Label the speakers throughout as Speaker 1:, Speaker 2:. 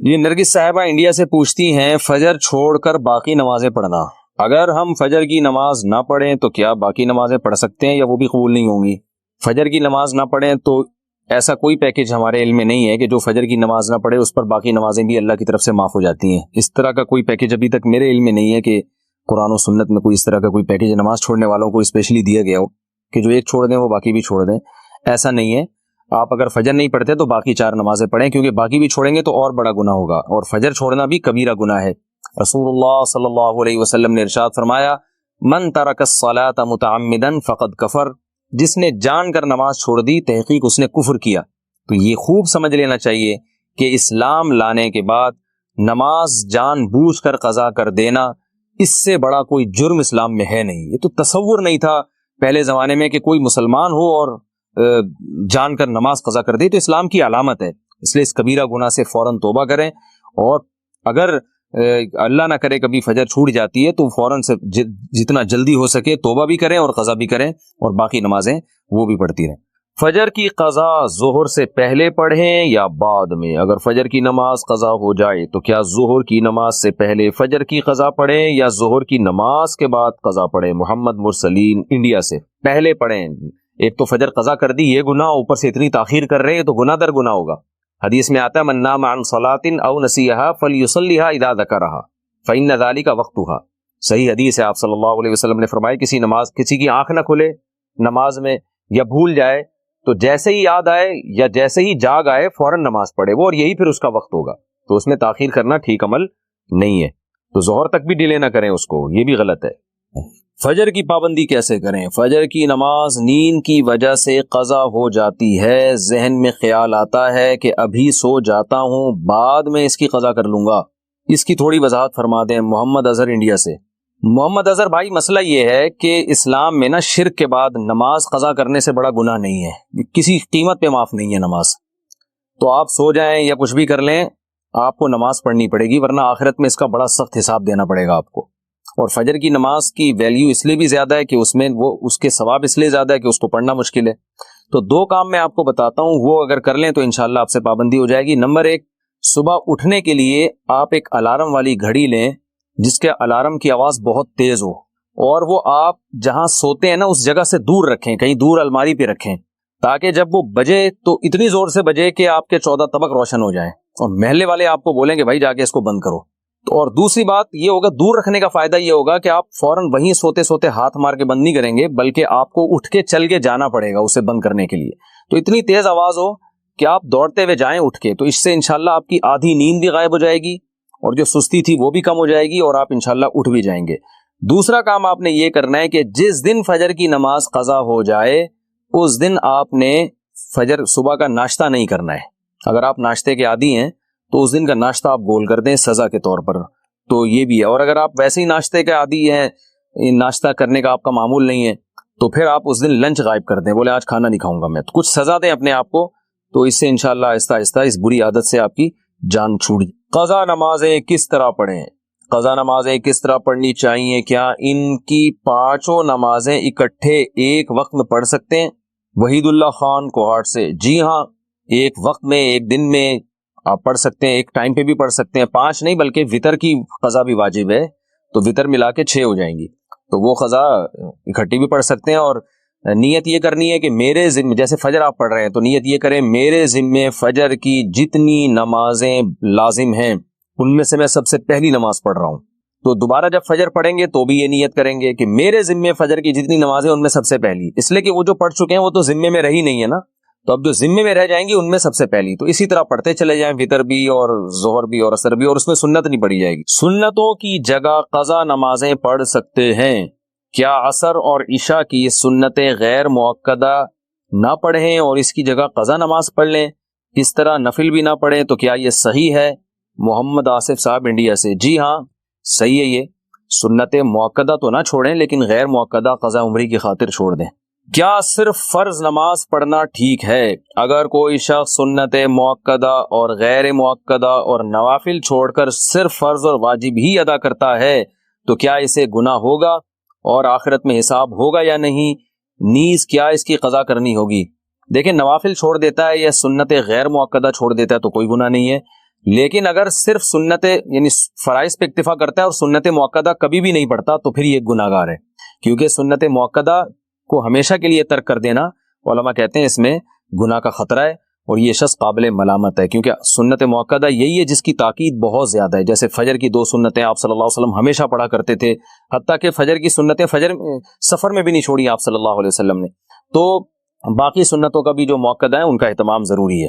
Speaker 1: یہ نرگس صاحبہ انڈیا سے پوچھتی ہیں فجر چھوڑ کر باقی نمازیں پڑھنا، اگر ہم فجر کی نماز نہ پڑھیں تو کیا باقی نمازیں پڑھ سکتے ہیں یا وہ بھی قبول نہیں ہوں گی؟ فجر کی نماز نہ پڑھیں تو ایسا کوئی پیکج ہمارے علم میں نہیں ہے کہ جو فجر کی نماز نہ پڑھے اس پر باقی نمازیں بھی اللہ کی طرف سے معاف ہو جاتی ہیں. اس طرح کا کوئی پیکج ابھی تک میرے علم میں نہیں ہے کہ قرآن و سنت میں کوئی اس طرح کا کوئی پیکج نماز چھوڑنے والوں کو اسپیشلی دیا گیا ہو کہ جو ایک چھوڑ دیں وہ باقی بھی چھوڑ دیں. ایسا نہیں ہے. آپ اگر فجر نہیں پڑھتے تو باقی 4 نمازیں پڑھیں، کیونکہ باقی بھی چھوڑیں گے تو اور بڑا گناہ ہوگا، اور فجر چھوڑنا بھی کبیرہ گناہ ہے. رسول اللہ صلی اللہ علیہ وسلم نے ارشاد فرمایا من ترک الصلاۃ متعمدا فقد کفر، جس نے جان کر نماز چھوڑ دی تحقیق اس نے کفر کیا. تو یہ خوب سمجھ لینا چاہیے کہ اسلام لانے کے بعد نماز جان بوجھ کر قضا کر دینا اس سے بڑا کوئی جرم اسلام میں ہے نہیں. یہ تو تصور نہیں تھا پہلے زمانے میں کہ کوئی مسلمان ہو اور جان کر نماز قضا کر دے، تو اسلام کی علامت ہے. اس لیے اس کبیرہ گناہ سے فوراً توبہ کریں، اور اگر اللہ نہ کرے کبھی فجر چھوٹ جاتی ہے تو فوراً سے جتنا جلدی ہو سکے توبہ بھی کریں اور قضا بھی کریں، اور باقی نمازیں وہ بھی پڑھتی رہیں. فجر کی قضا ظہر سے پہلے پڑھیں یا بعد میں؟ اگر فجر کی نماز قضا ہو جائے تو کیا ظہر کی نماز سے پہلے فجر کی قضا پڑھیں یا ظہر کی نماز کے بعد قضا پڑھیں؟ محمد مرسلین انڈیا سے. پہلے پڑھیں. ایک تو فجر قضا کر دی، یہ گناہ، اوپر سے اتنی تاخیر کر رہے ہیں تو گناہ در گناہ ہوگا. حدیث میں آتا ہے من نام عن صلاۃ او نسیها فلیصلیها اذا ذکرها فإن ذلك وقتها. صحیح حدیث ہے، آپ صلی اللہ علیہ وسلم نے فرمایا کسی کی آنکھ نہ کھلے نماز میں یا بھول جائے تو جیسے ہی یاد آئے یا جیسے ہی جاگ آئے فوراً نماز پڑھے وہ، اور یہی پھر اس کا وقت ہوگا. تو اس میں تاخیر کرنا ٹھیک عمل نہیں ہے. تو ظہر تک بھی ڈیلے نہ کریں اس کو، یہ بھی غلط ہے. فجر کی پابندی کیسے کریں؟ فجر کی نماز نیند کی وجہ سے قضا ہو جاتی ہے، ذہن میں خیال آتا ہے کہ ابھی سو جاتا ہوں بعد میں اس کی قضا کر لوں گا، اس کی تھوڑی وضاحت فرما دیں. محمد اظہر انڈیا سے. محمد اظہر بھائی، مسئلہ یہ ہے کہ اسلام میں نا شرک کے بعد نماز قضا کرنے سے بڑا گناہ نہیں ہے، کسی قیمت پہ معاف نہیں ہے نماز. تو آپ سو جائیں یا کچھ بھی کر لیں، آپ کو نماز پڑھنی پڑے گی، ورنہ آخرت میں اس کا بڑا سخت حساب دینا پڑے گا آپ کو. اور فجر کی نماز کی ویلیو اس لیے بھی زیادہ ہے کہ اس میں وہ اس کے ثواب اس لیے زیادہ ہے کہ اس کو پڑھنا مشکل ہے. تو 2 کام میں آپ کو بتاتا ہوں، وہ اگر کر لیں تو انشاءاللہ آپ سے پابندی ہو جائے گی. نمبر 1، صبح اٹھنے کے لیے آپ ایک الارم والی گھڑی لیں جس کے الارم کی آواز بہت تیز ہو، اور وہ آپ جہاں سوتے ہیں نا اس جگہ سے دور رکھیں، کہیں دور الماری پہ رکھیں، تاکہ جب وہ بجے تو اتنی زور سے بجے کہ آپ کے 14 طبق روشن ہو جائیں، اور محلے والے آپ کو بولیں کہ بھائی جا کے اس کو بند کرو. اور دوسری بات یہ ہوگا، دور رکھنے کا فائدہ یہ ہوگا کہ آپ فوراً وہیں سوتے سوتے ہاتھ مار کے بند نہیں کریں گے، بلکہ آپ کو اٹھ کے چل کے جانا پڑے گا اسے بند کرنے کے لیے. تو اتنی تیز آواز ہو کہ آپ دوڑتے ہوئے جائیں اٹھ کے، تو اس سے انشاءاللہ آپ کی آدھی نیند بھی غائب ہو جائے گی اور جو سستی تھی وہ بھی کم ہو جائے گی، اور آپ انشاءاللہ اٹھ بھی جائیں گے. دوسرا کام آپ نے یہ کرنا ہے کہ جس دن فجر کی نماز قضا ہو جائے اس دن آپ نے فجر صبح کا ناشتہ نہیں کرنا ہے. اگر آپ ناشتے کے عادی ہیں تو اس دن کا ناشتہ آپ گول کر دیں سزا کے طور پر. تو یہ بھی ہے. اور اگر آپ ویسے ہی ناشتے کے عادی ہیں، ناشتہ کرنے کا آپ کا معمول نہیں ہے، تو پھر آپ اس دن لنچ غائب کر دیں، بولے آج کھانا نہیں کھاؤں گا میں. تو کچھ سزا دیں اپنے آپ کو، تو اس سے انشاءاللہ آہستہ آہستہ اس بری عادت سے آپ کی جان چھوٹ. قضا نمازیں کس طرح پڑھیں؟ قضا نمازیں کس طرح پڑھنی چاہیے؟ کیا ان کی 5 نمازیں اکٹھے ایک وقت میں پڑھ سکتے ہیں؟ وحید اللہ خان کوہاٹ سے. جی ہاں، ایک وقت میں، ایک دن میں آپ پڑھ سکتے ہیں، ایک ٹائم پہ بھی پڑھ سکتے ہیں. 5 نہیں بلکہ وطر کی قضا بھی واجب ہے، تو وطر ملا کے 6 ہو جائیں گی، تو وہ قضا اکٹھی بھی پڑھ سکتے ہیں. اور نیت یہ کرنی ہے کہ میرے ذمے، جیسے فجر آپ پڑھ رہے ہیں تو نیت یہ کریں میرے ذمے فجر کی جتنی نمازیں لازم ہیں ان میں سے میں سب سے پہلی نماز پڑھ رہا ہوں. تو دوبارہ جب فجر پڑھیں گے تو بھی یہ نیت کریں گے کہ میرے ذمے فجر کی جتنی نمازیں ان میں سب سے پہلی، اس لیے کہ وہ جو پڑھ چکے ہیں وہ تو ذمے میں رہی نہیں ہے نا، تو اب جو ذمے میں رہ جائیں گی ان میں سب سے پہلی. تو اسی طرح پڑھتے چلے جائیں، وطر بھی اور ظہر بھی اور عصر بھی، اور اس میں سنت نہیں پڑھی جائے گی. سنتوں کی جگہ قضا نمازیں پڑھ سکتے ہیں. کیا عصر اور عشاء کی سنتیں غیر مؤکدہ نہ پڑھیں اور اس کی جگہ قضا نماز پڑھ لیں؟ اس طرح نفل بھی نہ پڑھیں تو کیا یہ صحیح ہے؟ محمد آصف صاحب انڈیا سے. جی ہاں صحیح ہے. یہ سنت مؤکدہ تو نہ چھوڑیں لیکن غیر مؤکدہ قضا عمری کی خاطر چھوڑ دیں. کیا صرف فرض نماز پڑھنا ٹھیک ہے؟ اگر کوئی شخص سنت مؤکدہ اور غیر مؤکدہ اور نوافل چھوڑ کر صرف فرض اور واجب ہی ادا کرتا ہے تو کیا اسے گناہ ہوگا اور آخرت میں حساب ہوگا یا نہیں؟ نیز کیا اس کی قضا کرنی ہوگی؟ دیکھیں، نوافل چھوڑ دیتا ہے یا سنت غیر مؤکدہ چھوڑ دیتا ہے تو کوئی گناہ نہیں ہے، لیکن اگر صرف سنت یعنی فرائض پہ اکتفا کرتا ہے اور سنت مؤکدہ کبھی بھی نہیں پڑھتا تو پھر یہ گناہگار ہے، کیونکہ سنت مؤکدہ کو ہمیشہ کے لیے ترک کر دینا علماء کہتے ہیں اس میں گناہ کا خطرہ ہے، اور یہ شخص قابل ملامت ہے، کیونکہ سنت مؤکدہ یہی ہے جس کی تاکید بہت زیادہ ہے۔ جیسے فجر کی 2 سنتیں آپ صلی اللہ علیہ وسلم ہمیشہ پڑھا کرتے تھے، حتیٰ کہ فجر کی سنتیں سفر میں بھی نہیں چھوڑی آپ صلی اللہ علیہ وسلم نے۔ تو باقی سنتوں کا بھی جو مؤکدہ ہے ان کا اہتمام ضروری ہے،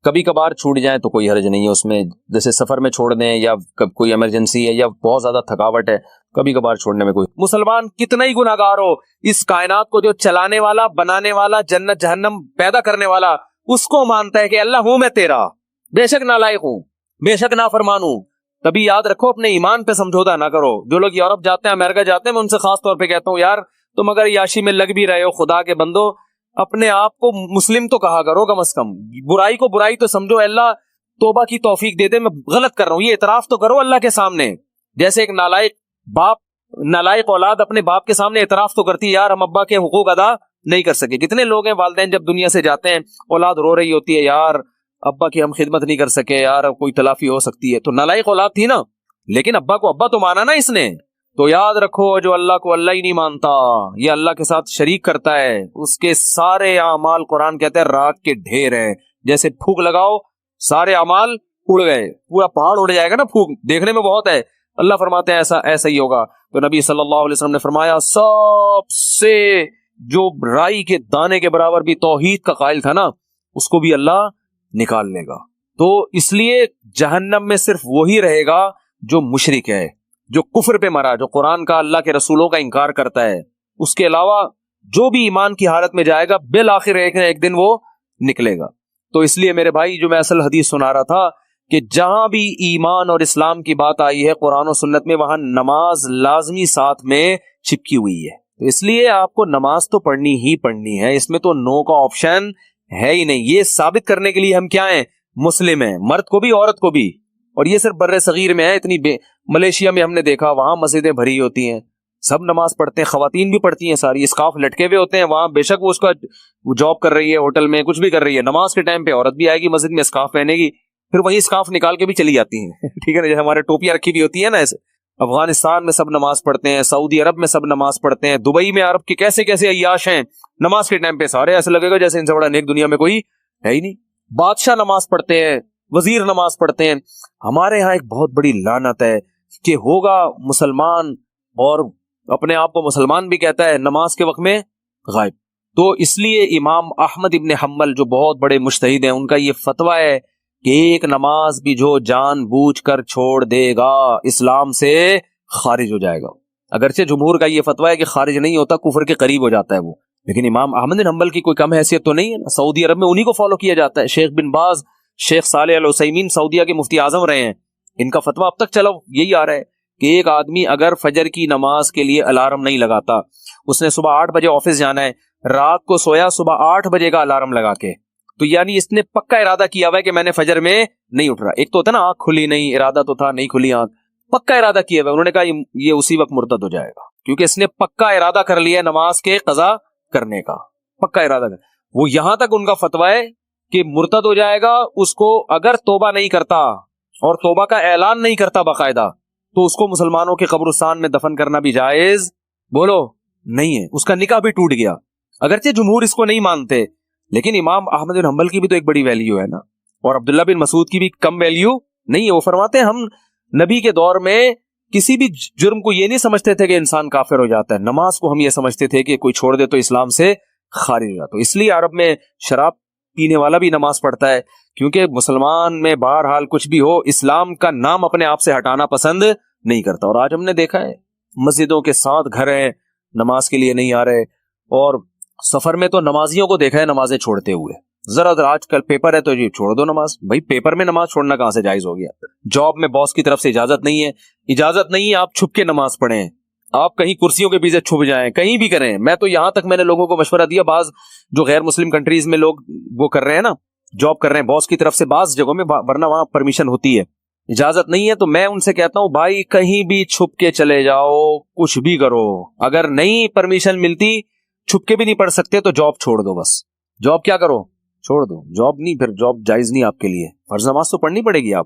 Speaker 1: کبھی کبھار چھوٹ جائیں تو کوئی حرج نہیں ہے اس میں، جیسے سفر میں چھوڑ دیں یا کوئی ایمرجنسی ہے یا بہت زیادہ تھکاوٹ ہے، کبھی کبھار چھوڑنے میں کوئی۔ مسلمان کتنا ہی گناہگار ہو، اس کائنات کو جو چلانے والا، بنانے والا، جنت جہنم پیدا کرنے والا، اس کو مانتا ہے کہ اللہ ہوں میں تیرا، بے شک نالائق ہوں، بے شک نافرمان ہوں۔ تبھی یاد رکھو اپنے ایمان پہ سمجھوتا نہ کرو۔ جو لوگ یورپ جاتے ہیں، امریکہ جاتے ہیں، میں ان سے خاص طور پہ کہتا ہوں یار تم اگر یاشی میں لگ بھی رہے ہو، خدا کے بندو اپنے آپ کو مسلم تو کہا کرو، کم از کم برائی کو برائی تو سمجھو، اللہ توبہ کی توفیق دے دے، میں غلط کر رہا ہوں یہ اعتراف تو کرو اللہ کے سامنے۔ جیسے ایک نالائق اولاد اپنے باپ کے سامنے اعتراف تو کرتی ہے یار ہم ابا کے حقوق ادا نہیں کر سکے۔ کتنے لوگ ہیں والدین جب دنیا سے جاتے ہیں اولاد رو رہی ہوتی ہے یار ابا کی ہم خدمت نہیں کر سکے، یار کوئی تلافی ہو سکتی ہے، تو نالائق اولاد تھی نا، لیکن ابا کو ابا تو مانا نا اس نے۔ تو یاد رکھو جو اللہ کو اللہ ہی نہیں مانتا، یہ اللہ کے ساتھ شریک کرتا ہے، اس کے سارے اعمال قرآن کہتا ہے راک کے ڈھیر ہیں، جیسے پھونک لگاؤ سارے اعمال اڑ گئے، پورا پہاڑ اڑ جائے گا نا، پھونک دیکھنے میں بہت ہے، اللہ فرماتے ہیں ایسا ہی ہوگا۔ تو نبی صلی اللہ علیہ وسلم نے فرمایا سب سے جو رائی کے دانے کے برابر بھی توحید کا قائل تھا نا، اس کو بھی اللہ نکال لے گا۔ تو اس لیے جہنم میں صرف وہی رہے گا جو مشرک ہے، جو کفر پہ مرا، جو قرآن کا اللہ کے رسولوں کا انکار کرتا ہے۔ اس کے علاوہ جو بھی ایمان کی حالت میں جائے گا بالآخر ایک دن وہ نکلے گا۔ تو اس لیے میرے بھائی جو میں اصل حدیث سنا رہا تھا کہ جہاں بھی ایمان اور اسلام کی بات آئی ہے قرآن و سنت میں، وہاں نماز لازمی ساتھ میں چپکی ہوئی ہے۔ تو اس لیے آپ کو نماز تو پڑھنی ہی پڑھنی ہے، اس میں تو نو کا آپشن ہے ہی نہیں۔ یہ ثابت کرنے کے لیے ہم کیا ہیں؟ مسلم ہیں، مرد کو بھی عورت کو بھی۔ اور یہ صرف بر صغیر میں ہے، اتنی ملیشیا میں ہم نے دیکھا وہاں مسجدیں بھری ہوتی ہیں، سب نماز پڑھتے ہیں، خواتین بھی پڑھتی ہیں ساری، اسکارف لٹکے ہوئے ہوتے ہیں وہاں، بے شک وہ اس کا جاب کر رہی ہے، ہوٹل میں کچھ بھی کر رہی ہے، نماز کے ٹائم پہ عورت بھی آئے گی مسجد میں اسکارف پہنے گی، پھر وہی اسکارف نکال کے بھی چلی جاتی ہیں ٹھیک ہے نا، جیسے ہمارے ٹوپیاں رکھی ہوئی ہوتی ہیں نا ایسے۔ افغانستان میں سب نماز پڑھتے ہیں، سعودی عرب میں سب نماز پڑھتے ہیں، دبئی میں عرب کے کیسے کیسے عیاش ہیں، نماز کے ٹائم پہ سارے ایسے لگے گا جیسے ان سے بڑا نیک دنیا میں کوئی ہے ہی نہیں۔ بادشاہ نماز پڑھتے ہیں، وزیر نماز پڑھتے ہیں۔ ہمارے ہاں ایک بہت بڑی لعنت ہے کہ ہوگا مسلمان اور اپنے آپ کو مسلمان بھی کہتا ہے، نماز کے وقت میں غائب۔ تو اس لیے امام احمد ابن حنبل جو بہت بڑے مجتہد ہیں، ان کا یہ فتویٰ ہے کہ ایک نماز بھی جو جان بوجھ کر چھوڑ دے گا اسلام سے خارج ہو جائے گا۔ اگرچہ جمہور کا یہ فتویٰ ہے کہ خارج نہیں ہوتا، کفر کے قریب ہو جاتا ہے وہ، لیکن امام احمد بن حنبل کی کوئی کم حیثیت تو نہیں ہے نا۔ سعودی عرب میں انہی کو فالو کیا جاتا ہے، شیخ بن باز، شیخ صالح العثیمین سعودیہ کے مفتی اعظم رہے ہیں، ان کا فتویٰ اب تک چلو یہی آ رہا ہے کہ ایک آدمی اگر فجر کی نماز کے لیے الارم نہیں لگاتا، اس نے صبح 8 بجے آفس جانا ہے، رات کو سویا صبح 8 بجے کا الارم لگا کے، تو یعنی اس نے پکا ارادہ کیا ہوا ہے کہ میں نے فجر میں نہیں اٹھ رہا۔ ایک تو ہوتا ہے نا آنکھ کھلی نہیں، ارادہ تو تھا نہیں کھلی آنکھ، پکا ارادہ کیا ہوا ہے، انہوں نے کہا یہ اسی وقت مرتد ہو جائے گا، کیونکہ اس نے پکا ارادہ کر لیا ہے نماز کے قضا کرنے کا، پکا ارادہ کر۔ وہ یہاں تک ان کا فتویٰ ہے کہ مرتد ہو جائے گا اس کو اگر توبہ نہیں کرتا اور توبہ کا اعلان نہیں کرتا باقاعدہ، تو اس کو مسلمانوں کے قبرستان میں دفن کرنا بھی جائز بولو نہیں ہے، اس کا نکاح بھی ٹوٹ گیا۔ اگرچہ جمہور اس کو نہیں مانتے، لیکن امام احمد بن حنبل کی بھی تو ایک بڑی ویلیو ہے نا، اور عبداللہ بن مسعود کی بھی کم ویلیو نہیں ہے۔ وہ فرماتے ہیں ہم نبی کے دور میں کسی بھی جرم کو یہ نہیں سمجھتے تھے کہ انسان کافر ہو جاتا ہے، نماز کو ہم یہ سمجھتے تھے کہ کوئی چھوڑ دے تو اسلام سے خارج ہو جاتا ہے۔ اس لیے عرب میں شراب پینے والا بھی نماز پڑھتا ہے، کیونکہ مسلمان میں بہرحال کچھ بھی ہو اسلام کا نام اپنے آپ سے ہٹانا پسند نہیں کرتا۔ اور آج ہم نے دیکھا ہے مسجدوں کے ساتھ گھر ہیں، نماز کے لیے نہیں آ رہے، اور سفر میں تو نمازیوں کو دیکھا ہے نمازیں چھوڑتے ہوئے۔ ذرا آج کل پیپر ہے تو جی چھوڑ دو نماز، بھائی پیپر میں نماز چھوڑنا کہاں سے جائز ہو گیا؟ جاب میں باس کی طرف سے اجازت نہیں ہے آپ چھپ کے نماز پڑھیں، آپ کہیں کرسیوں کے پیچھے چھپ جائیں، کہیں بھی کریں۔ میں تو یہاں تک میں نے لوگوں کو مشورہ دیا، بعض جو غیر مسلم کنٹریز میں لوگ وہ کر رہے ہیں نا، جاب کر رہے ہیں باس کی طرف سے بعض جگہوں میں، ورنہ وہاں پرمیشن ہوتی ہے، اجازت نہیں ہے، تو میں ان سے کہتا ہوں بھائی کہیں بھی چھپ کے چلے جاؤ، کچھ بھی کرو، اگر نہیں پرمیشن ملتی چھپ کے بھی نہیں پڑھ سکتے تو جاب چھوڑ دو، بس جاب کیا کرو چھوڑ دو، جاب نہیں، پھر جاب جائز نہیں آپ کے لیے، فرض نماز تو پڑھنی پڑے گی آپ،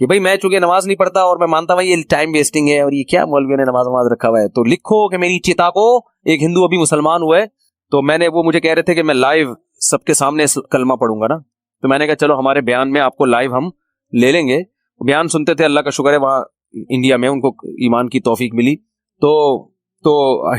Speaker 1: کہ بھائی میں چونکہ نماز نہیں پڑھتا اور میں مانتا ہوں یہ ٹائم ویسٹنگ ہے اور یہ کیا مولویوں نے نماز رکھا ہوا ہے، تو لکھو کہ میری چتا کو، ایک ہندو ابھی مسلمان ہوا ہے تو میں نے، وہ مجھے کہہ رہے تھے کہ میں لائیو سب کے سامنے کلمہ پڑھوں گا نا، تو میں نے کہا چلو ہمارے بیان میں آپ کو لائیو ہم لے لیں گے. بیان سنتے تھے، اللہ کا شکر ہے وہاں انڈیا میں ان کو ایمان کی توفیق ملی، تو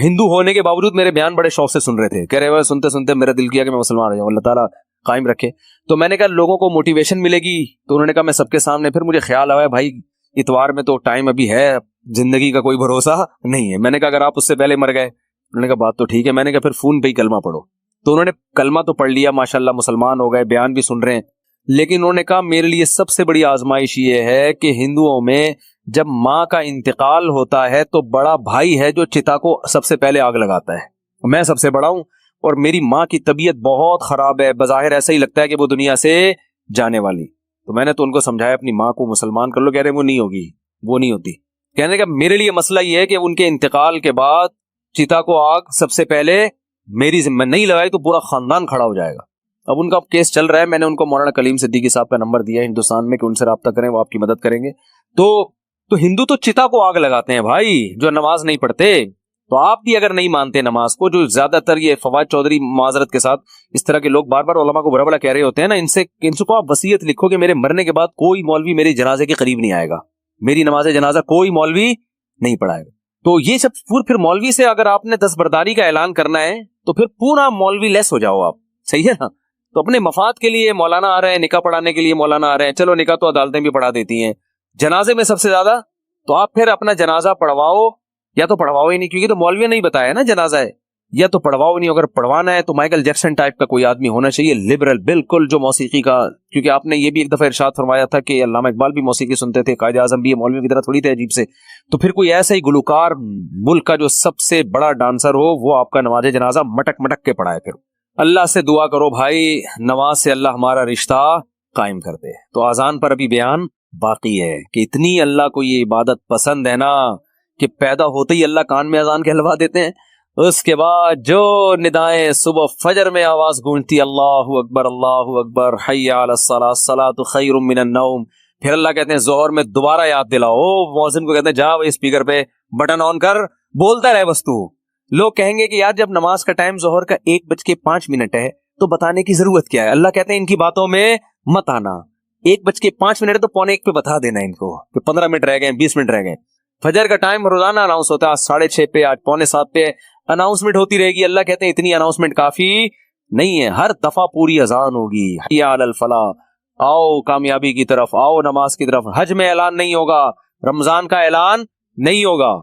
Speaker 1: ہندو ہونے کے باوجود میرے بیان بڑے شوق سے سن رہے تھے، کہہ رہے سنتے سنتے میرا دل کیا کہ میں مسلمان ہو جاؤں، اللہ تعالیٰ قائم رکھے. تو میں نے کہا لوگوں کو موٹیویشن ملے گی، تو انہوں نے کہا میں سب کے سامنے. پھر مجھے خیال آیا بھائی اتوار میں تو ٹائم ابھی ہے، زندگی کا کوئی بھروسہ نہیں ہے. میں نے کہا اگر آپ اس سے پہلے مر گئے، انہوں نے کہا بات تو ٹھیک ہے. میں نے کہا پھر فون پہ ہی کلمہ پڑھو. تو انہوں نے کلمہ تو پڑھ لیا ماشاءاللہ، مسلمان ہو گئے، بیان بھی سن رہے ہیں. لیکن انہوں نے کہا میرے لیے سب سے بڑی آزمائش یہ ہے کہ ہندوؤں میں جب ماں کا انتقال ہوتا ہے تو بڑا بھائی ہے جو چتا کو سب سے پہلے آگ لگاتا ہے. میں سب سے بڑا ہوں اور میری ماں کی طبیعت بہت خراب ہے، بظاہر ایسا ہی لگتا ہے کہ وہ دنیا سے جانے والی. تو میں نے تو ان کو سمجھایا اپنی ماں کو مسلمان کر لو. کہہ رہے وہ نہیں ہوگی، وہ نہیں ہوتی. کہنے کا میرے لیے مسئلہ یہ ہے کہ ان کے انتقال کے بعد چتا کو آگ سب سے پہلے میری ذمہ نہیں لگائی تو پورا خاندان کھڑا ہو جائے گا. اب ان کا کیس چل رہا ہے، میں نے ان کو مولانا کلیم صدیقی صاحب کا نمبر دیا ہے ہندوستان میں کہ ان سے رابطہ کریں، وہ آپ کی مدد کریں گے. تو ہندو تو چتا کو آگ لگاتے ہیں بھائی، جو نماز نہیں پڑھتے. تو آپ بھی اگر نہیں مانتے نماز کو، جو زیادہ تر یہ فواد چودھری معذرت کے ساتھ اس طرح کے لوگ بار بار علماء کو برا بڑا کہہ رہے ہوتے ہیں نا، ان سے کو آپ وصیت لکھو کہ میرے مرنے کے بعد کوئی مولوی میرے جنازے کے قریب نہیں آئے گا، میری نماز جنازہ کوئی مولوی نہیں پڑھائے گا. تو یہ سب پھر مولوی سے اگر آپ نے دستبرداری کا اعلان کرنا ہے تو پھر پورا مولوی لیس ہو جاؤ آپ، صحیح ہے نا. تو اپنے مفاد کے لیے مولانا آ رہے ہیں، نکاح پڑھانے کے لیے مولانا آ رہے ہیں، چلو نکاح تو عدالتیں بھی پڑھا دیتی ہیں، جنازے میں سب سے زیادہ تو آپ پھر اپنا جنازہ پڑھواؤ یا تو پڑھواؤ ہی نہیں، کیونکہ تو مولوی نے ہی بتایا نا جنازہ ہے، یا تو پڑھواؤ نہیں. اگر پڑھوانا ہے تو مائیکل جیکسن ٹائپ کا کوئی آدمی ہونا چاہیے، لبرل بالکل، جو موسیقی کا، کیونکہ آپ نے یہ بھی ایک دفعہ ارشاد فرمایا تھا کہ علامہ اقبال بھی موسیقی سنتے تھے، قائد اعظم بھی، مولوی کی طرح تھوڑی تھے عجیب سے. تو پھر کوئی ایسا ہی گلوکار ملک کا جو سب سے بڑا ڈانسر ہو وہ آپ کا نماز جنازہ مٹک مٹک کے پڑھائے. پھر اللہ سے دعا کرو بھائی نماز سے اللہ ہمارا رشتہ قائم کر دے. تو اذان پر ابھی بیان باقی ہے کہ اتنی اللہ کو یہ عبادت پسند ہے نا کہ پیدا ہوتے ہی اللہ کان میں اذان کہلوا دیتے ہیں. اس کے بعد جو ندائیں صبح فجر میں آواز گونجتی اللہ اکبر حی علی الصلاۃ الصلاۃ خیر من النوم، پھر اللہ کہتے ہیں ظہر میں دوبارہ یاد دلاؤ، مؤذن کو کہتے ہیں جا اسپیکر پہ بٹن آن کر بولتا رہے بس تو. لوگ کہیں گے کہ یار جب نماز کا ٹائم ظہر کا 1:05 ہے تو بتانے کی ضرورت کیا ہے. اللہ کہتے ہیں ان کی باتوں میں مت آنا. 1:05 ہے تو 1:45 پہ بتا دینا ان کو کہ 15 منٹ رہ گئے، 20 منٹ رہ گئے. فجر کا ٹائم روزانہ اناؤنس ہوتا ہے، آج 6:30 پہ، آج 6:45 پہ اناؤنسمنٹ ہوتی رہے گی. اللہ کہتے ہیں اتنی اناؤنسمنٹ کافی نہیں ہے، ہر دفعہ پوری اذان ہوگی، حی علی الفلاح، آؤ کامیابی کی طرف، آؤ نماز کی طرف. حج میں اعلان نہیں ہوگا، رمضان کا اعلان نہیں ہوگا،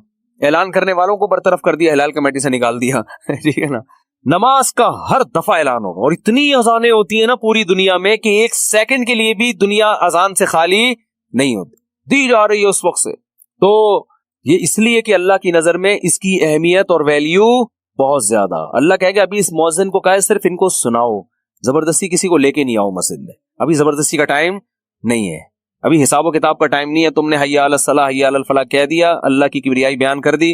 Speaker 1: اعلان کرنے والوں کو برطرف کر دیا، ہلال کمیٹی سے نکال دیا ٹھیک ہے نا. نماز کا ہر دفعہ اعلان ہوگا، اور اتنی اذانیں ہوتی ہیں نا پوری دنیا میں کہ ایک سیکنڈ کے لیے بھی دنیا اذان سے خالی نہیں ہوتی، دی جا رہی ہے اس وقت سے. تو یہ اس لیے کہ اللہ کی نظر میں اس کی اہمیت اور ویلیو بہت زیادہ. اللہ کہے گا ابھی اس مؤذن کو کہا ہے صرف ان کو سناؤ، زبردستی کسی کو لے کے نہیں آؤ مسجد میں، ابھی زبردستی کا ٹائم نہیں ہے، ابھی حساب و کتاب کا ٹائم نہیں ہے. تم نے حی علی الصلاح حی علی الفلاح کہہ دیا، اللہ کی کبریائی بیان کر دی،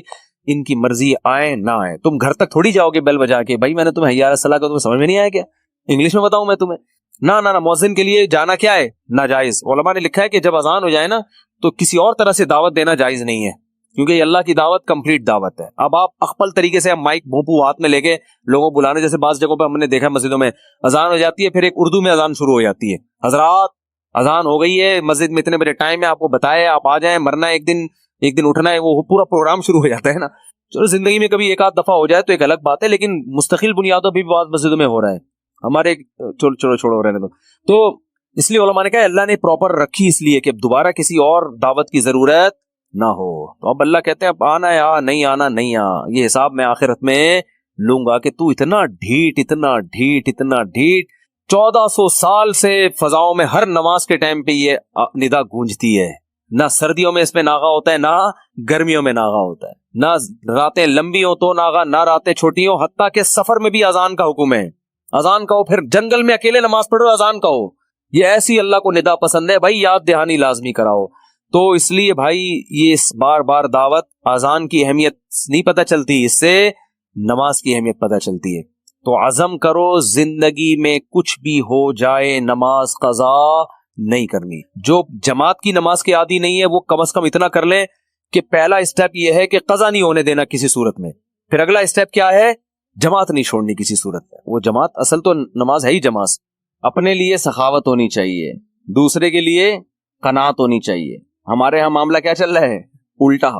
Speaker 1: ان کی مرضی آئے نہ آئے. تم گھر تک تھوڑی جاؤ گے بیل بجا کے، بھائی میں نے تمہیں حی علی الصلاح کا تمہیں سمجھ میں نہیں آیا کیا، انگلش میں بتاؤں میں تمہیں؟ نہ مؤذن کے لیے جانا کیا ہے ناجائز. علماء نے لکھا ہے کہ جب اذان ہو جائے نا تو کسی اور طرح سے دعوت دینا جائز نہیں ہے، کیونکہ یہ اللہ کی دعوت کمپلیٹ دعوت ہے. اب آپ اخپل طریقے سے مائک بھونپو ہاتھ میں لے کے لوگوں بلانے، جیسے بعض جگہوں پہ ہم نے دیکھا مسجدوں میں اذان ہو جاتی ہے، پھر ایک اردو میں اذان شروع ہو جاتی ہے، حضرات اذان ہو گئی ہے، مسجد میں اتنے بجے ٹائم ہے، آپ کو بتائے آپ آ جائیں، مرنا ہے ایک دن اٹھنا ہے، وہ پورا پروگرام شروع ہو جاتا ہے نا. چلو زندگی میں کبھی ایک آدھ دفعہ ہو جائے تو ایک الگ بات ہے، لیکن مستقل بنیادوں پہ بھی بعض مسجدوں میں ہو رہا ہے ہمارے. چھوڑو رہنے تو اس لیے علماء نے کہا اللہ نے پراپر رکھی اس لیے کہ دوبارہ کسی اور دعوت کی ضرورت نہ ہو. تو اب اللہ کہتے ہیں اب آنا ہے آ، نہیں آنا نہیں آ، یہ حساب میں آخرت میں لوں گا کہ تو اتنا ڈھیٹ 1400 سال سے فضاؤں میں ہر نماز کے ٹائم پہ یہ ندا گونجتی ہے. نہ سردیوں میں اس میں ناغا ہوتا ہے، نہ گرمیوں میں ناغا ہوتا ہے، نہ راتیں لمبی ہوں تو ناغا، نہ راتیں چھوٹی ہوں. حتیٰ کہ سفر میں بھی اذان کا حکم ہے، اذان کہو، پھر جنگل میں اکیلے نماز پڑھو اذان کہو. یہ ایسی اللہ کو ندا پسند ہے بھائی، یاد دہانی لازمی کراؤ. تو اس لیے بھائی یہ اس بار دعوت، اذان کی اہمیت نہیں پتہ چلتی، اس سے نماز کی اہمیت پتہ چلتی ہے. تو عزم کرو زندگی میں کچھ بھی ہو جائے نماز قضا نہیں کرنی. جو جماعت کی نماز کے عادی نہیں ہے وہ کم از کم اتنا کر لیں کہ پہلا اسٹیپ یہ ہے کہ قضا نہیں ہونے دینا کسی صورت میں. پھر اگلا اسٹیپ کیا ہے؟ جماعت نہیں چھوڑنی کسی صورت میں. وہ جماعت اصل تو نماز ہے ہی جماعت. اپنے لیے سخاوت ہونی چاہیے, دوسرے کے لیے قناعت ہونی چاہیے. ہمارے ہاں معاملہ کیا چل رہا ہے؟ الٹا.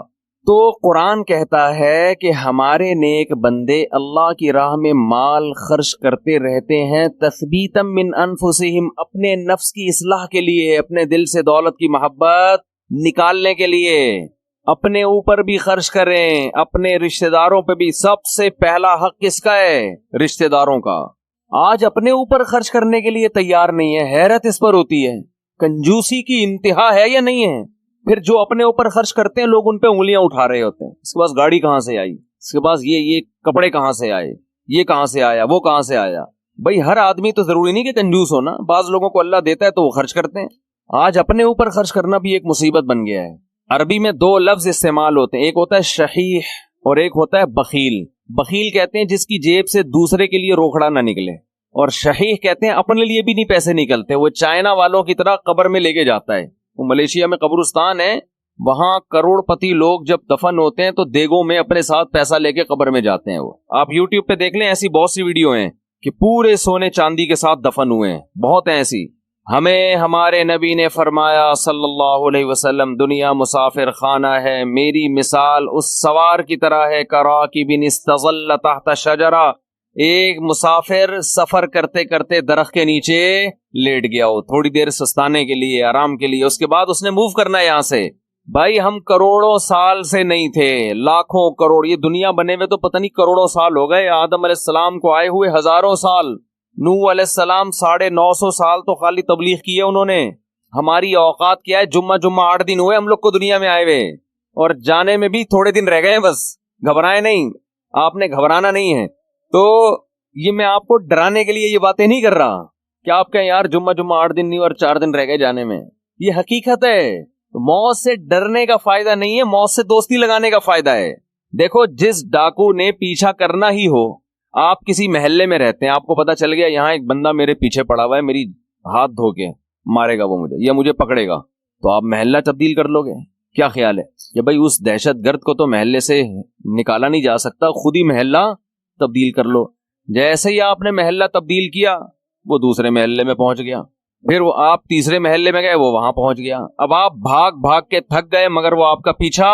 Speaker 1: تو قرآن کہتا ہے کہ ہمارے نیک بندے اللہ کی راہ میں مال خرچ کرتے رہتے ہیں تثبیتا من انفسہم, اپنے نفس کی اصلاح کے لیے, اپنے دل سے دولت کی محبت نکالنے کے لیے. اپنے اوپر بھی خرچ کریں, اپنے رشتہ داروں پہ بھی. سب سے پہلا حق کس کا ہے؟ رشتہ داروں کا. آج اپنے اوپر خرچ کرنے کے لیے تیار نہیں ہے, حیرت اس پر ہوتی ہے. کنجوسی کی انتہا ہے یا نہیں ہے؟ پھر جو اپنے اوپر خرچ کرتے ہیں لوگ ان پہ انگلیاں اٹھا رہے ہوتے ہیں. اس کے پاس گاڑی کہاں سے آئی, اس کے پاس یہ کپڑے کہاں سے آئے, یہ کہاں سے آیا, وہ کہاں سے آیا. بھائی ہر آدمی تو ضروری نہیں کہ کنجوس ہونا, بعض لوگوں کو اللہ دیتا ہے تو وہ خرچ کرتے ہیں. آج اپنے اوپر خرچ کرنا بھی ایک مصیبت بن گیا ہے. عربی میں دو لفظ استعمال ہوتے ہیں, ایک ہوتا ہے شحیح اور ایک ہوتا ہے بخیل. بخیل کہتے ہیں جس کی جیب سے دوسرے کے لیے روکڑا نہ نکلے, اور شحیح کہتے ہیں اپنے لیے بھی نہیں پیسے نکلتے. وہ چائنا والوں کی طرح قبر میں لے کے جاتا ہے. وہ ملیشیا میں قبرستان ہے, وہاں کروڑ پتی لوگ جب دفن ہوتے ہیں تو دیگوں میں اپنے ساتھ پیسہ لے کے قبر میں جاتے ہیں. وہ آپ یوٹیوب پہ دیکھ لیں, ایسی بہت سی ویڈیو ہیں کہ پورے سونے چاندی کے ساتھ دفن ہوئے ہیں, بہت ہیں ایسی. ہمیں ہمارے نبی نے فرمایا صلی اللہ علیہ وسلم, دنیا مسافر خانہ ہے, میری مثال اس سوار کی طرح ہے کراکب استظل تحت شجرہ. ایک مسافر سفر کرتے کرتے درخت کے نیچے لیٹ گیا ہو, تھوڑی دیر سستانے کے لیے, آرام کے لیے, اس کے بعد اس نے موو کرنا ہے یہاں سے. بھائی ہم کروڑوں سال سے نہیں تھے, لاکھوں کروڑ, یہ دنیا بنے ہوئے تو پتہ نہیں کروڑوں سال ہو گئے. آدم علیہ السلام کو آئے ہوئے ہزاروں سال, نوح علیہ السلام 950 سال تو خالی تبلیغ کی ہے انہوں نے. ہماری اوقات کیا ہے؟ جمعہ 8 دن ہوئے ہم لوگ کو دنیا میں آئے ہوئے, اور جانے میں بھی تھوڑے دن رہ گئے ہیں بس. گھبرائے نہیں, آپ نے گھبرانا نہیں ہے. تو یہ میں آپ کو ڈرانے کے لیے یہ باتیں نہیں کر رہا کہ آپ کہیں یار جمعہ 8 دن نہیں اور 4 دن رہ گئے جانے میں. یہ حقیقت ہے. موت سے ڈرنے کا فائدہ نہیں ہے, موت سے دوستی لگانے کا فائدہ ہے. دیکھو جس ڈاکو نے پیچھا کرنا ہی ہو, آپ کسی محلے میں رہتے ہیں, آپ کو پتا چل گیا یہاں ایک بندہ میرے پیچھے پڑا ہوا ہے, میری ہاتھ دھو کے مارے گا وہ مجھے یا مجھے پکڑے گا, تو آپ محلہ تبدیل کر لو گے. کیا خیال ہے کہ بھائی اس دہشت گرد کو تو محلے سے نکالا نہیں جا سکتا, خود ہی محلہ تبدیل کر لو. جیسے ہی آپ نے محلہ تبدیل کیا وہ دوسرے محلے میں پہنچ گیا, پھر وہ آپ تیسرے محلے میں گئے وہ وہاں پہنچ گیا. اب آپ بھاگ بھاگ کے تھک گئے مگر وہ آپ کا پیچھا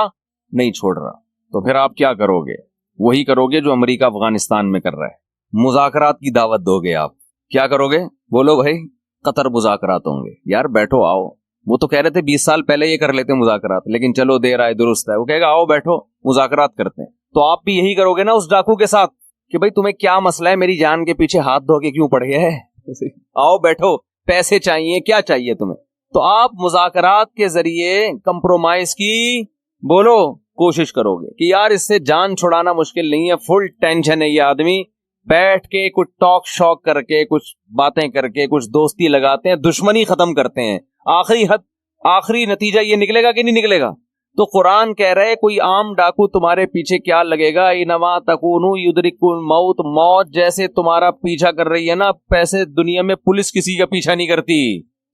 Speaker 1: نہیں چھوڑ رہا, تو پھر آپ کیا کرو گے؟ وہی کرو گے جو امریکہ افغانستان میں کر رہا ہے, مذاکرات کی دعوت دو گے. آپ کیا کرو گے؟ بولو بھائی قطر مذاکرات ہوں گے. یار بیٹھو آؤ, وہ تو کہہ رہے تھے 20 سال پہلے یہ کر لیتے مذاکرات, لیکن چلو دیر آئے درست ہے. وہ کہے گا آؤ بیٹھو مذاکرات کرتے ہیں. تو آپ بھی یہی کرو گے نا اس ڈاکو کے ساتھ کہ بھائی تمہیں کیا مسئلہ ہے, میری جان کے پیچھے ہاتھ دھو کے کیوں پڑ گئے ہے, آؤ بیٹھو, پیسے چاہیے, کیا چاہیے تمہیں. تو آپ مذاکرات کے ذریعے کمپرومائز کی بولو کوشش کرو گے کہ یار اس سے جان چھڑانا مشکل نہیں ہے, فل ٹینشن ہے یہ آدمی, بیٹھ کے کچھ ٹاک شاک کر کے کچھ باتیں کر کے کچھ دوستی لگاتے ہیں, دشمنی ختم کرتے ہیں. آخری نتیجہ یہ نکلے گا کہ نہیں نکلے گا؟ تو قرآن کہہ رہے کوئی عام ڈاکو تمہارے پیچھے کیا لگے گا, انما تکونوا یدرککم الموت, موت جیسے تمہارا پیچھا کر رہی ہے نا, پیسے دنیا میں پولیس کسی کا پیچھا نہیں کرتی,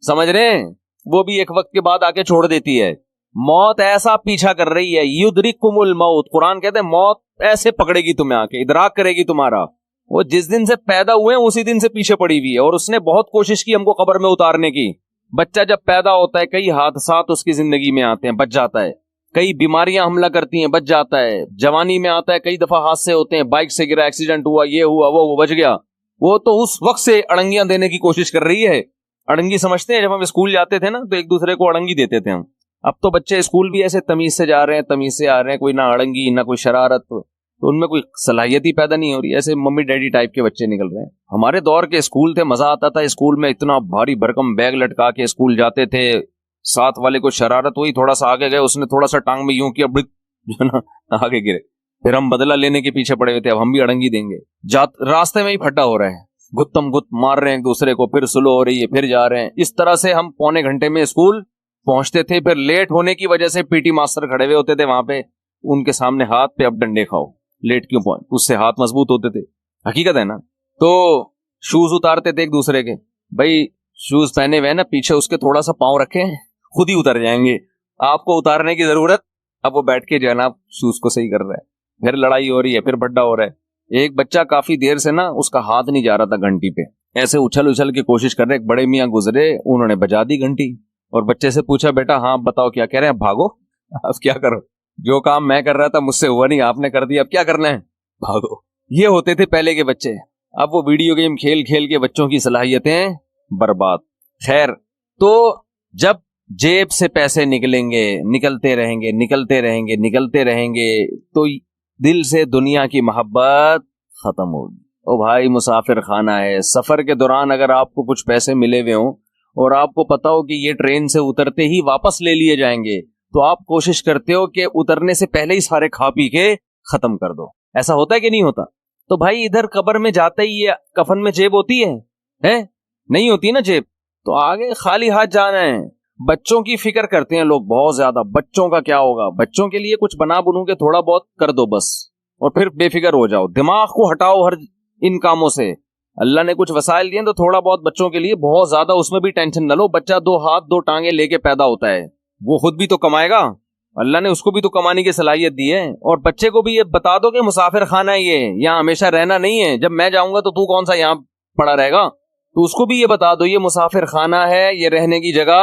Speaker 1: سمجھ رہے ہیں, وہ بھی ایک وقت کے بعد آ کے چھوڑ دیتی ہے. موت ایسا پیچھا کر رہی ہے, یدرککم الموت, قرآن کہتے ہیں موت ایسے پکڑے گی تمہیں, آ کے ادراک کرے گی تمہارا. وہ جس دن سے پیدا ہوئے ہیں اسی دن سے پیچھے پڑی ہوئی ہے, اور اس نے بہت کوشش کی ہم کو قبر میں اتارنے کی. بچہ جب پیدا ہوتا ہے کئی حادثات اس کی زندگی میں آتے ہیں, بچ جاتا ہے, کئی بیماریاں حملہ کرتی ہیں, بچ جاتا ہے, جوانی میں آتا ہے, کئی دفعہ حادثے ہوتے ہیں, بائک سے گرا, ایکسیڈنٹ ہوا, یہ ہوا, وہ بچ گیا. وہ تو اس وقت سے اڑنگیاں دینے کی کوشش کر رہی ہے. اڑنگی سمجھتے ہیں, جب ہم اسکول جاتے تھے نا تو ایک دوسرے کو اڑنگی دیتے تھے ہم. اب تو بچے اسکول بھی ایسے تمیز سے جا رہے ہیں, تمیز سے آ رہے ہیں, کوئی نہ اڑنگی نہ کوئی شرارت, تو ان میں کوئی صلاحیت ہی پیدا نہیں ہو رہی, ایسے ممی ڈیڈی ٹائپ کے بچے نکل رہے ہیں. ہمارے دور کے اسکول تھے, مزہ آتا تھا اسکول میں, اتنا بھاری بھرکم بیگ لٹکا کے اسکول جاتے تھے, ساتھ والے کو شرارت ہوئی, تھوڑا سا آگے گئے, اس نے تھوڑا سا ٹانگ میں یوں کیا, جو نا آگے گرے, پھر ہم بدلہ لینے کے پیچھے پڑے ہوئے تھے, اب ہم بھی اڑنگی دیں گے. راستے میں ہی پھڈا ہو رہا ہے, گتم گت مار رہے ہیں ایک دوسرے کو, پھر سلو ہو رہی ہے, پھر جا رہے ہیں. اس طرح سے ہم پونے گھنٹے میں اسکول پہنچتے تھے. پھر لیٹ ہونے کی وجہ سے پی ٹی ماسٹر کھڑے ہوئے ہوتے تھے وہاں پہ, ان کے سامنے ہاتھ پہ اب ڈنڈے کھاؤ, لیٹ کیوں پہنچ, اس سے ہاتھ مضبوط ہوتے تھے. حقیقت ہے نا. تو شوز اتارتے تھے ایک دوسرے کے, بھائی شوز پہنے ہوئے نا, پیچھے اس کے تھوڑا سا پاؤں رکھے ہیں, خود ہی اتر جائیں گے, آپ کو اتارنے کی ضرورت. اب وہ بیٹھ کے جو ہے نا شوز کو صحیح کر رہا ہے, پھر لڑائی ہو رہی ہے, پھر بڈا ہو رہا ہے. ایک بچہ کافی دیر سے نا اس کا ہاتھ نہیں جا رہا تھا گھنٹی پہ, ایسے اچھل اچھل کے کوشش کر رہے, ایک بڑے میاں گزرے, انہوں نے بجا دی گھنٹی, اور بچے سے پوچھا بیٹا ہاں بتاؤ کیا کہہ رہے ہیں, بھاگو. اب کیا کرو, جو کام میں کر رہا تھا مجھ سے ہوا نہیں, آپ نے کر دیا, اب کیا کرنا ہے, بھاگو. یہ ہوتے تھے پہلے کے بچے. اب وہ ویڈیو گیم کھیل کھیل کے بچوں کی صلاحیتیں برباد. خیر, تو جب جیب سے پیسے نکلیں گے, نکلتے رہیں گے, نکلتے رہیں گے, نکلتے رہیں گے, تو دل سے دنیا کی محبت ختم ہوگی. او بھائی مسافر خانہ ہے, سفر کے دوران اگر آپ کو کچھ پیسے ملے ہوئے ہوں اور آپ کو پتا ہو کہ یہ ٹرین سے اترتے ہی واپس لے لیے جائیں گے, تو آپ کوشش کرتے ہو کہ اترنے سے پہلے ہی سارے کھا پی کے ختم کر دو. ایسا ہوتا ہے کہ نہیں ہوتا؟ تو بھائی ادھر قبر میں جاتے ہی یہ کفن میں جیب ہوتی ہے نہیں ہوتی نا جیب, تو آگے خالی ہاتھ جانا ہے. بچوں کی فکر کرتے ہیں لوگ بہت زیادہ, بچوں کا کیا ہوگا, بچوں کے لیے کچھ بنا بنو کے تھوڑا بہت کر دو بس, اور پھر بے فکر ہو جاؤ, دماغ کو ہٹاؤ ہر ان کاموں سے. اللہ نے کچھ وسائل دیے تو تھوڑا بہت بچوں کے لیے, بہت زیادہ اس میں بھی ٹینشن نہ لو. بچہ 2 ہاتھ 2 ٹانگیں لے کے پیدا ہوتا ہے, وہ خود بھی تو کمائے گا, اللہ نے اس کو بھی تو کمانے کی صلاحیت دی ہے. اور بچے کو بھی یہ بتا دو کہ مسافر خانہ ہے, یہ یہاں ہمیشہ رہنا نہیں ہے, جب میں جاؤں گا تو کون سا یہاں پڑا رہے گا, تو اس کو بھی یہ بتا دو یہ مسافر خانہ ہے, یہ رہنے کی جگہ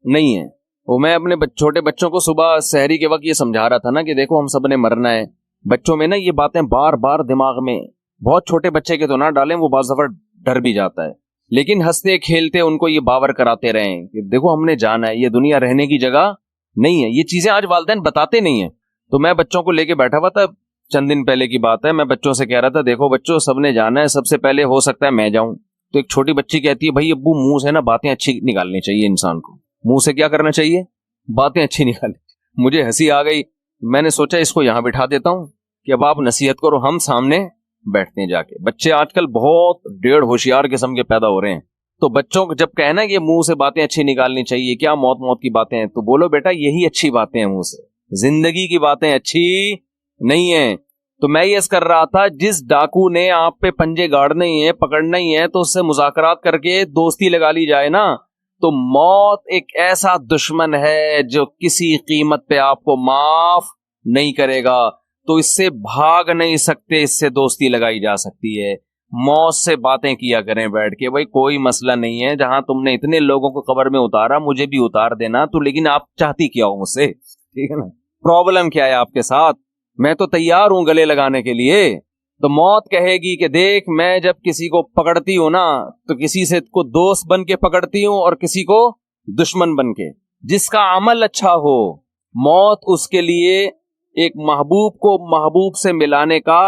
Speaker 1: نہیں ہے. وہ میں اپنے چھوٹے بچوں کو صبح سحری کے وقت یہ سمجھا رہا تھا نا کہ دیکھو ہم سب نے مرنا ہے. بچوں میں نا یہ باتیں بار بار دماغ میں, بہت چھوٹے بچے کے تو نہ ڈالیں, وہ بعض دفعہ ڈر بھی جاتا ہے, لیکن ہنستے کھیلتے ان کو یہ باور کراتے رہیں کہ دیکھو ہم نے جانا ہے, یہ دنیا رہنے کی جگہ نہیں ہے. یہ چیزیں آج والدین بتاتے نہیں ہیں. تو میں بچوں کو لے کے بیٹھا ہوا تھا, چند دن پہلے کی بات ہے, میں بچوں سے کہہ رہا تھا دیکھو بچوں سب نے جانا ہے, سب سے پہلے ہو سکتا ہے میں جاؤں. تو ایک چھوٹی بچی کہتی ہے بھائی ابو منہ سے نا باتیں اچھی نکالنی چاہیے, انسان کو منہ سے کیا کرنا چاہیے, باتیں اچھی نکالنی. مجھے ہنسی آ گئی, میں نے سوچا اس کو یہاں بٹھا دیتا ہوں کہ اب آپ نصیحت کرو, ہم سامنے بیٹھتے ہیں جا کے. بچے آج کل بہت ڈیڑھ ہوشیار قسم کے پیدا ہو رہے ہیں, تو بچوں کو جب کہنا کہ منہ سے باتیں اچھی نکالنی چاہیے, کیا موت کی باتیں ہیں, تو بولو بیٹا یہی اچھی باتیں ہیں, منہ سے زندگی کی باتیں اچھی نہیں ہیں. تو میں یہ کر رہا تھا, جس ڈاکو نے آپ پہ پنجے گاڑنے ہی ہیں, پکڑنا ہی ہے, تو اس سے مذاکرات کر کے دوستی لگا لی جائے نا. تو موت ایک ایسا دشمن ہے جو کسی قیمت پہ آپ کو معاف نہیں کرے گا, تو اس سے بھاگ نہیں سکتے, اس سے دوستی لگائی جا سکتی ہے. موت سے باتیں کیا کریں بیٹھ کے, بھائی کوئی مسئلہ نہیں ہے, جہاں تم نے اتنے لوگوں کو قبر میں اتارا مجھے بھی اتار دینا, تو لیکن آپ چاہتی کیا ہو مجھ سے, ٹھیک ہے نا, پرابلم کیا ہے آپ کے ساتھ, میں تو تیار ہوں گلے لگانے کے لیے. تو موت کہے گی کہ دیکھ میں جب کسی کو پکڑتی ہوں نا, تو کسی سے کو دوست بن کے پکڑتی ہوں اور کسی کو دشمن بن کے. جس کا عمل اچھا ہو, موت اس کے لیے ایک محبوب کو محبوب سے ملانے کا